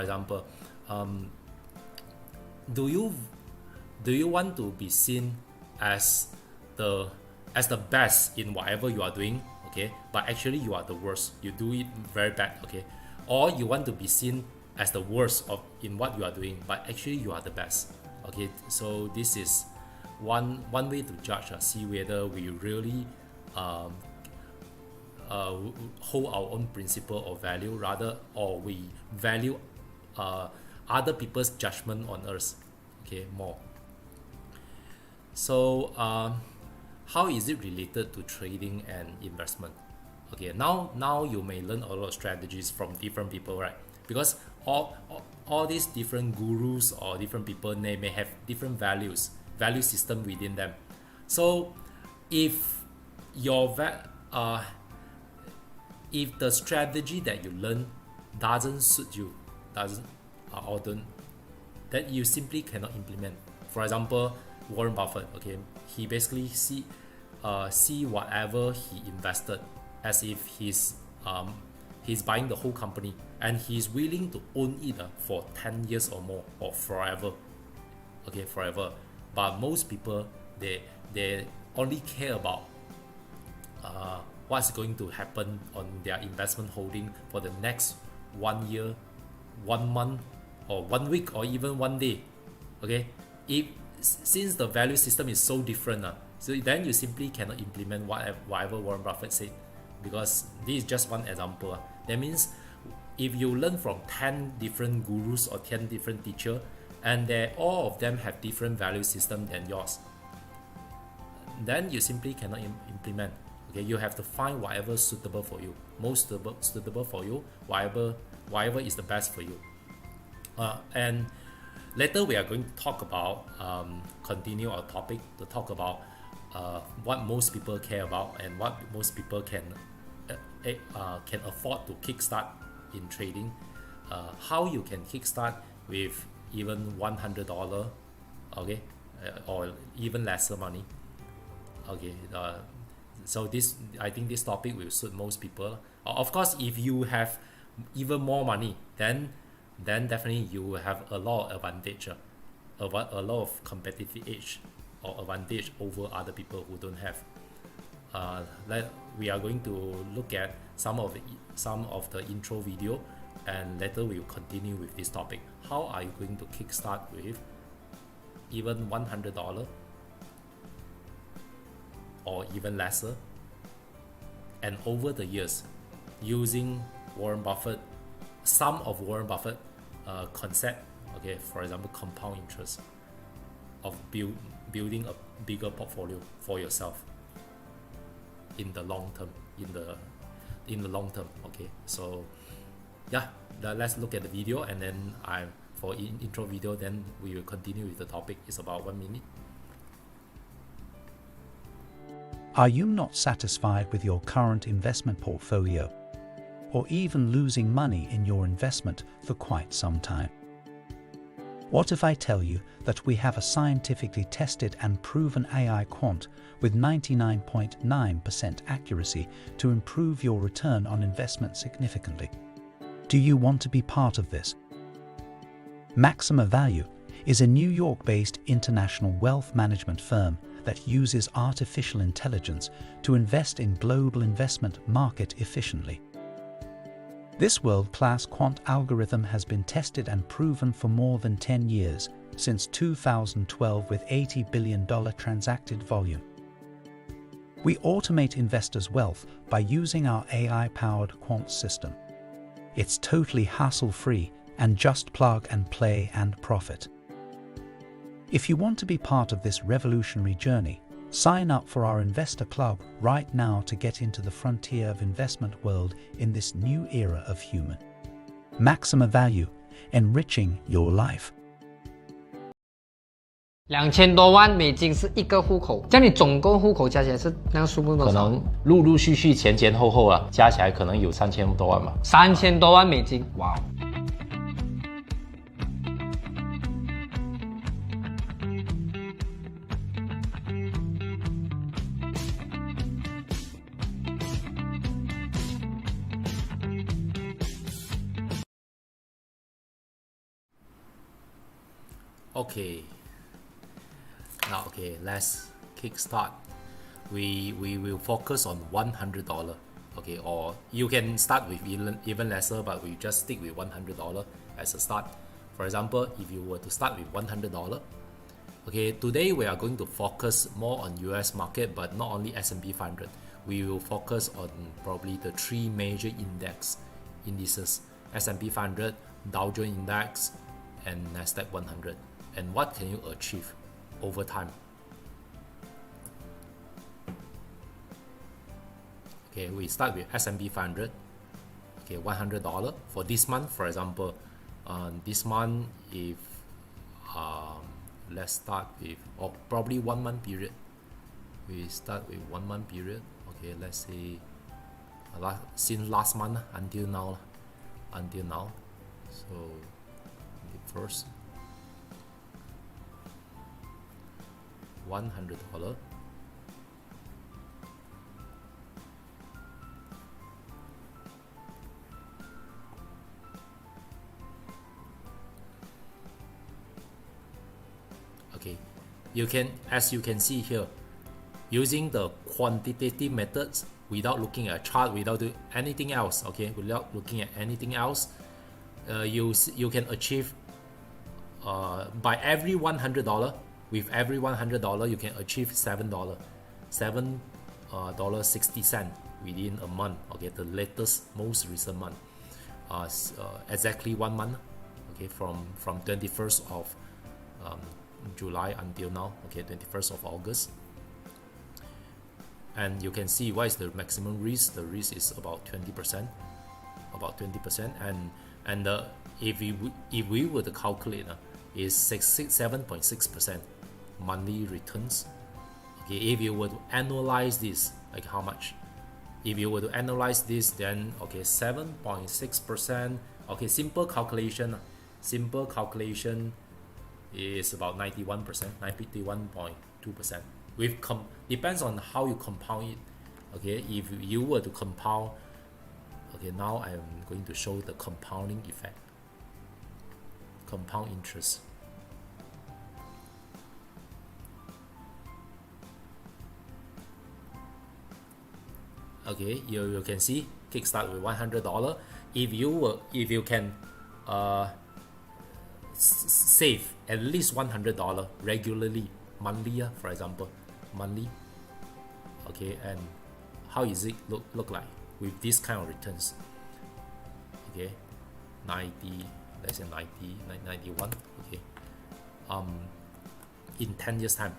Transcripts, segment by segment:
example, do you want to be seen as the best in whatever you are doing, okay, but actually you are the worst, you do it very bad, okay, or you want to be seen as the worst in what you are doing, but actually you are the best, okay? So this is one way to judge, see whether we really hold our own principle or value, rather, or we value other people's judgment on us, okay, more. So how is it related to trading and investment? Okay, now you may learn a lot of strategies from different people, right? Because all these different gurus or different people, they may have different value system within them. So if if the strategy that you learn doesn't suit you, then you simply cannot implement. For example, Warren Buffett, okay, he basically see whatever he invested as if he's buying the whole company, and he's willing to own it for 10 years or more, or forever, okay, forever. But most people, they only care about what's going to happen on their investment holding for the next 1 year, 1 month, or 1 week, or even 1 day, okay? Since the value system is so different, so then you simply cannot implement whatever Warren Buffett said, because this is just one example. That means if you learn from 10 different gurus or 10 different teachers, and all of them have different value system than yours, then you simply cannot implement. Okay, you have to find whatever suitable for you, most suitable for you, whatever is the best for you. And later we are going to talk about, continue our topic to talk about what most people care about and what most people can afford to kickstart in trading. How you can kickstart with even $100, okay, or even lesser money, okay. So I think this topic will suit most people. Of course, if you have even more money, then definitely you will have a lot of advantage, a lot of competitive edge or advantage over other people who don't have. We are going to look at some of the intro video, and later we will continue with this topic. How are you going to kickstart with even $100 or even lesser, and over the years, using Warren Buffett, some of Warren Buffett concept, okay, for example, compound interest, of building a bigger portfolio for yourself in the long term, okay. So yeah, let's look at the video, and then for intro video, then we will continue with the topic. It's about 1 minute. Are you not satisfied with your current investment portfolio, or even losing money in your investment for quite some time? What if I tell you that we have a scientifically tested and proven AI quant with 99.9% accuracy to improve your return on investment significantly? Do you want to be part of this? Maxima Value is a New York-based international wealth management firm that uses artificial intelligence to invest in global investment market efficiently. This world-class quant algorithm has been tested and proven for more than 10 years, since 2012, with $80 billion transacted volume. We automate investors' wealth by using our AI-powered quant system. It's totally hassle-free and just plug and play and profit. If you want to be part of this revolutionary journey, sign up for our investor club right now to get into the frontier of investment world in this new era of human. Maxima Value, enriching your life. 2000多万美金是一个户口，这样你总共户口加起来是那个数目多少？可能陆陆续续前后后啊，加起来可能有3000多万吧。3000多万美金，哇！ Okay. Now, okay, let's kickstart. We will focus on $100. Okay, or you can start with even lesser, but we just stick with $100 as a start. For example, if you were to start with $100, okay, today we are going to focus more on US market, but not only S&P 500. We will focus on probably the three major indices: S&P 500, Dow Jones Index, and Nasdaq 100. And what can you achieve over time? Okay, we start with S&P 500. Okay, $100 for this month, for example. This month, if let's start with, or probably 1 month period. We start with 1 month period. Okay, let's say since last month until now. So the first $100. Okay, as you can see here, using the quantitative methods without looking at a chart, without doing anything else, okay, without looking at anything else, you can achieve by every $100, with every $100 you can achieve $7, $7.60 within a month. Okay, the most recent month, exactly 1 month. Okay, from 21st of July until now. Okay, 21st of August. And you can see what is the maximum risk. The risk is about 20%, and if we were to calculate, is 7.6% monthly returns. Okay, if you were to analyze this, like how much? If you were to analyze this, then okay, 7.6%. Okay, simple calculation is about 91%, 91.2%. Depends on how you compound it. Okay, if you were to compound, okay, now I am going to show the compounding effect, compound interest. Okay, you can see kickstart with $100. If you can save at least $100 regularly, monthly, for example, monthly. Okay, and how is it look like with this kind of returns? Okay, 90, let's say 91. Okay, in 10 years time,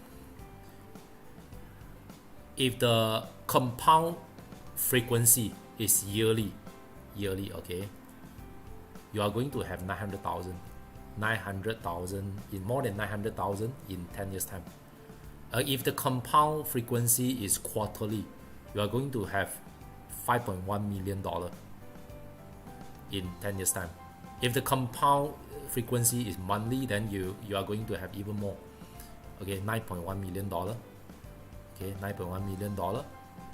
if the compound frequency is yearly, okay, you are going to have 900,000 in more than 900,000 in 10 years time. If the compound frequency is quarterly, you are going to have $5.1 million in 10 years time. If the compound frequency is monthly, then you are going to have even more. Okay, $9.1 million. Okay, $9.1 million.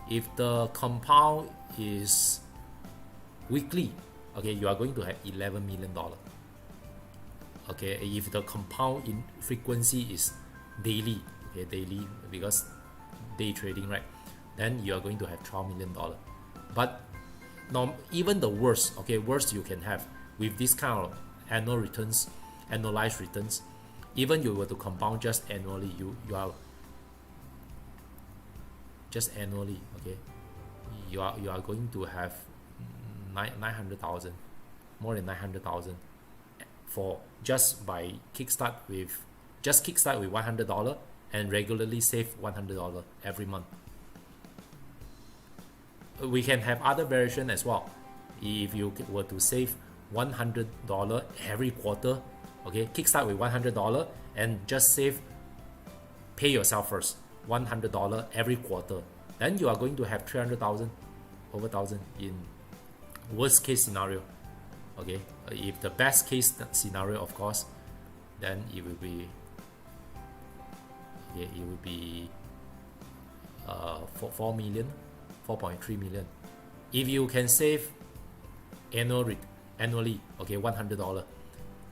If the compound is weekly, okay, you are going to have $11 million. Okay, if the compound in frequency is daily, okay, daily because day trading, right? Then you are going to have $12 million. But now, even the worst, okay, worst you can have with this kind of annual returns, annualized returns, even you were to compound just annually, you are just annually, okay, you are going to have 900,000, more than 900,000 for just by kickstart with $100 and regularly save $100 every month. We can have other variation as well. If you were to save $100 every quarter, okay, kickstart with $100 and just pay yourself first $100 every quarter, then you are going to have 300,000 over 1,000 in worst case scenario. Okay, if the best case scenario, of course, then it will be 4 million, 4.3 million. If you can save annually, okay, $100,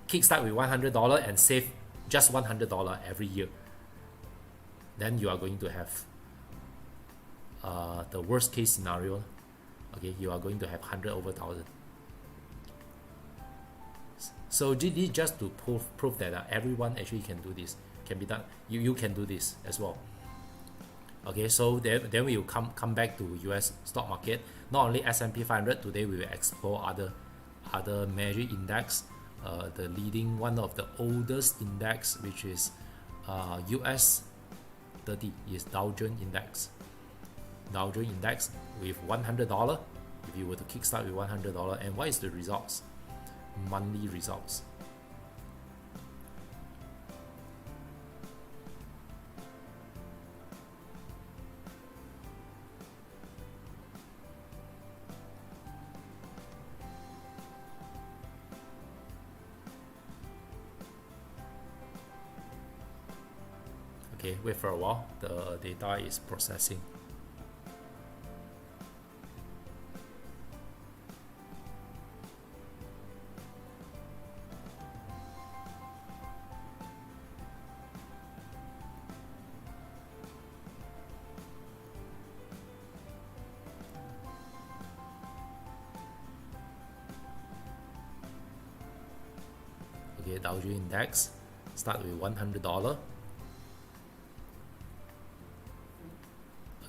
kickstart with $100 and save just $100 every year, then you are going to have the worst case scenario. Okay, you are going to have 100 over 1,000. So this is just to prove that everyone actually can do this, can be done. You can do this as well. Okay, so then we will come back to US stock market. Not only S&P 500, today we will explore other major index. The leading one of the oldest index, which is US 30, is Dow Jones Index. Dow Jones Index with $100. If you were to kickstart with $100, and what is the results? Monthly results. Okay, wait for a while, the data is processing. Okay, Dow Jones Index, start with $100.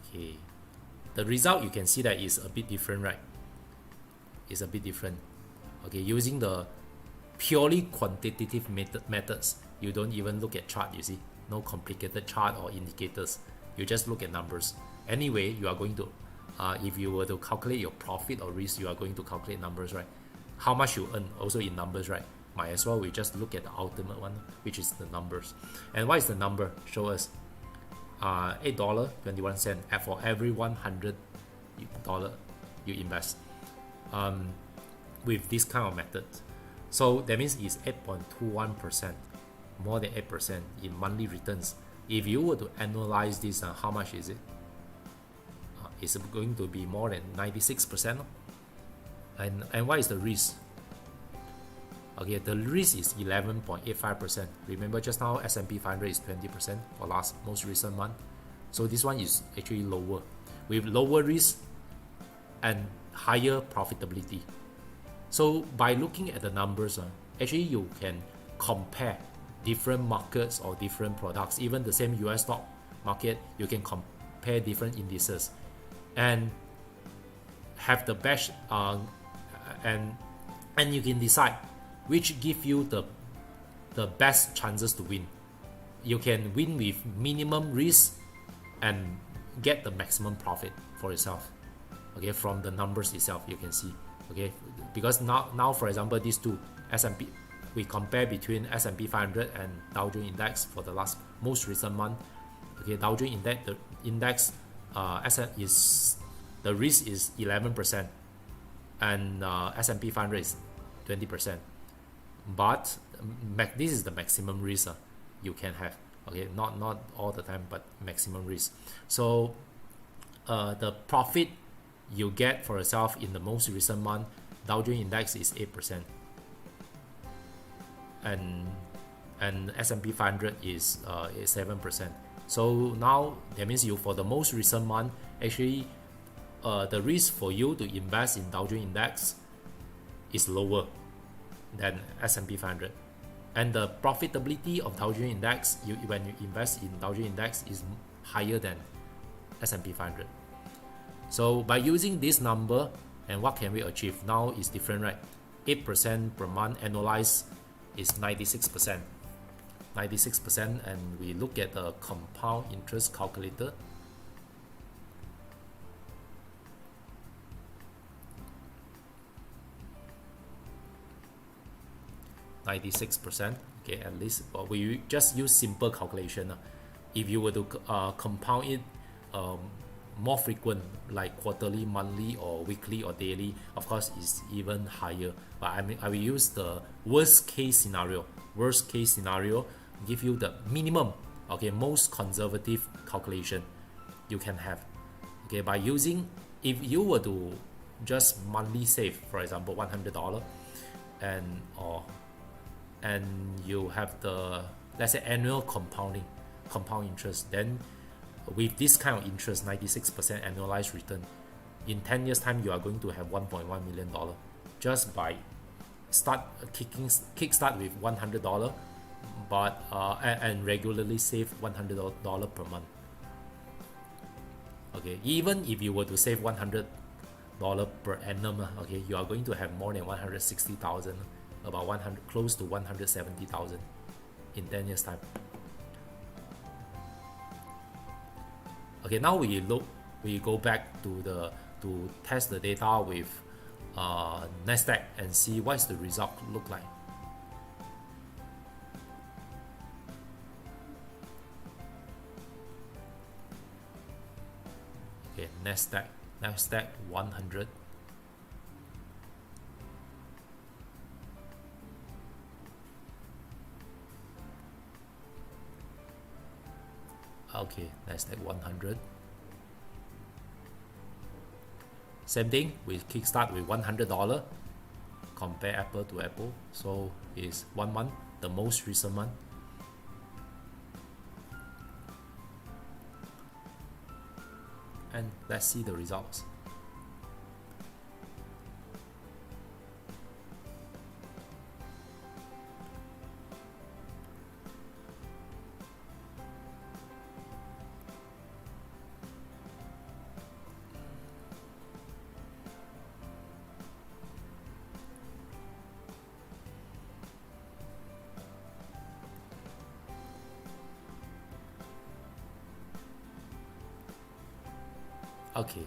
Okay, the result you can see that is a bit different, right? It's a bit different. Okay, using the purely quantitative methods, you don't even look at chart, you see, no complicated chart or indicators. You just look at numbers. Anyway, you are going to, if you were to calculate your profit or risk, you are going to calculate numbers, right? How much you earn also in numbers, right? Might as well we just look at the ultimate one, which is the numbers. And what is the number? Show us. $8.21 for every $100 you invest with this kind of method. So that means it's 8.21%, more than 8% in monthly returns. If you were to analyze this, how much is it? It's going to be more than 96%. And what is the risk? Okay, the risk is 11.85%. Remember just now S&P 500 is 20% for most recent month. So this one is actually lower, with lower risk and higher profitability. So by looking at the numbers, actually you can compare different markets or different products. Even the same US stock market, you can compare different indices and have the best and you can decide which give you the best chances to win. You can win with minimum risk and get the maximum profit for yourself. Okay, from the numbers itself you can see. Okay, because now for example these two S&P, we compare between S&P 500 and Dow Jones Index for the most recent month. Okay, Dow Jones Index, the index is the risk is 11% and S&P 500 is 20%. But this is the maximum risk you can have. Okay, not all the time, but maximum risk. So the profit you get for yourself in the most recent month, Dow Jones Index is 8%, and S&P 500 is 7%. So now that means you, for the most recent month, actually the risk for you to invest in Dow Jones Index is lower than S&P 500, and the profitability of Dow Jones Index, when you invest in Dow Jones Index, is higher than S&P 500. So by using this number, and what can we achieve now is different, right? 8% per month annualized is 96%, and we look at the compound interest calculator. %, okay, at least, but we just use simple calculation. If you were to compound it more frequent, like quarterly, monthly, or weekly, or daily, of course it's even higher. But I will use the worst case scenario. Worst case scenario give you the minimum, okay, most conservative calculation you can have. Okay, by using, if you were to just monthly save, for example, $100, and you have the let's say annual compound interest, then with this kind of interest, 96% annualized return, in 10 years time you are going to have $1.1 million just by kickstart with $100, but and regularly save $100 per month. Okay, even if you were to save $100 per annum, okay, you are going to have more than 160,000, about 100, close to 170,000 in 10 years time. Okay, now we go back to test the data with Nasdaq and see what's the result look like. Okay, Nasdaq 100. Okay, Nasdaq 100. Same thing, we kickstart with $100. Compare apple to apple. So it's 1 month, the most recent month. And let's see the results. Okay,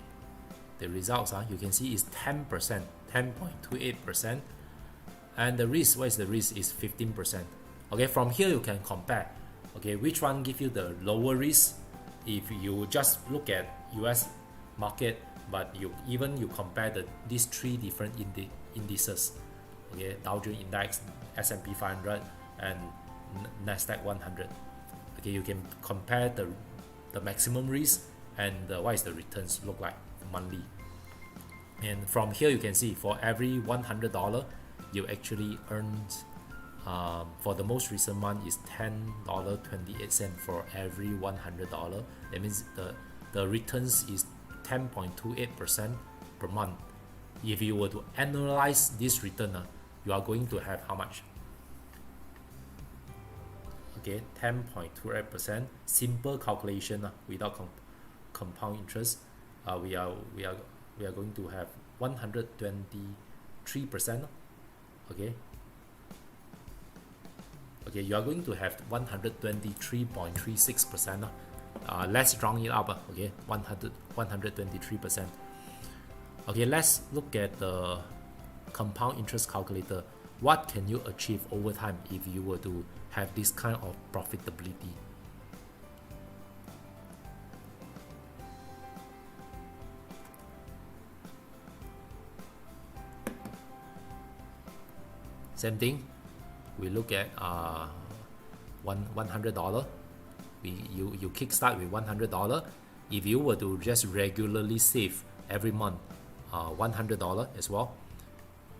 the results you can see is 10%, 10.28%, and the risk, what is the risk, is 15%. Okay, from here you can compare, okay, which one give you the lower risk. If you just look at US market, but you compare these three different indices, okay, Dow Jones Index, S&P 500, and Nasdaq 100. Okay, you can compare the maximum risk and what is the returns look like monthly. And from here you can see for every $100 you actually earn, for the most recent month is $10.28 for every $100. That means the returns is 10.28% per month. If you were to analyze this return, you are going to have how much? Okay, 10.28%. Simple calculation without compound interest, we are going to have 123%. Okay, you are going to have 123.36%. Let's round it up. Okay, 123%. Okay, let's look at the compound interest calculator. What can you achieve over time if you were to have this kind of profitability? Same thing, we look at $100. You kickstart with $100. If you were to just regularly save every month $100 as well,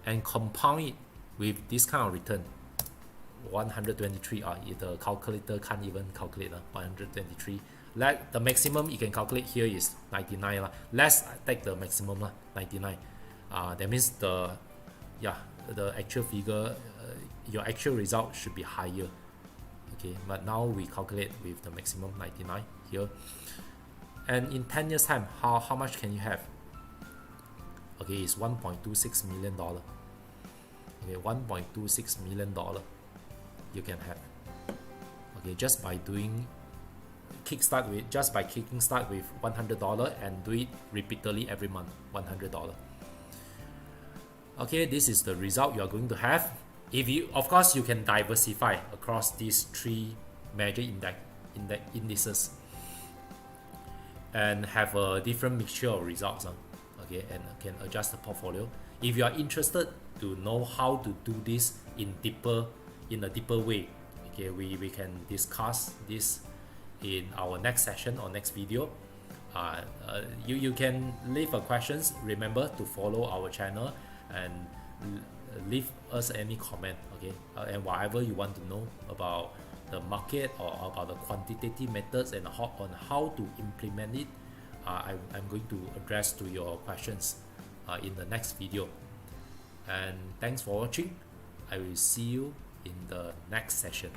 and compound it with this kind of return, 123. The calculator can't even calculate 123. The maximum you can calculate here is 99. Let's take the maximum 99. That means the actual figure, your actual result should be higher. Okay, but now we calculate with the maximum 99 here. And in 10 years time, how much can you have? Okay, it's $1.26 million. Okay, $1.26 million you can have. Okay, just by kicking start with $100 and do it repeatedly every month, $100. Okay, this is the result you are going to have. Of course, you can diversify across these three major indices and have a different mixture of results. Okay, and can adjust the portfolio. If you are interested to know how to do this in a deeper way, okay, we can discuss this in our next session or next video. You can leave questions. Remember to follow our channel and leave us any comment, okay, and whatever you want to know about the market or about the quantitative methods and on how to implement it, I'm going to address to your questions in the next video. And thanks for watching. I will see you in the next session.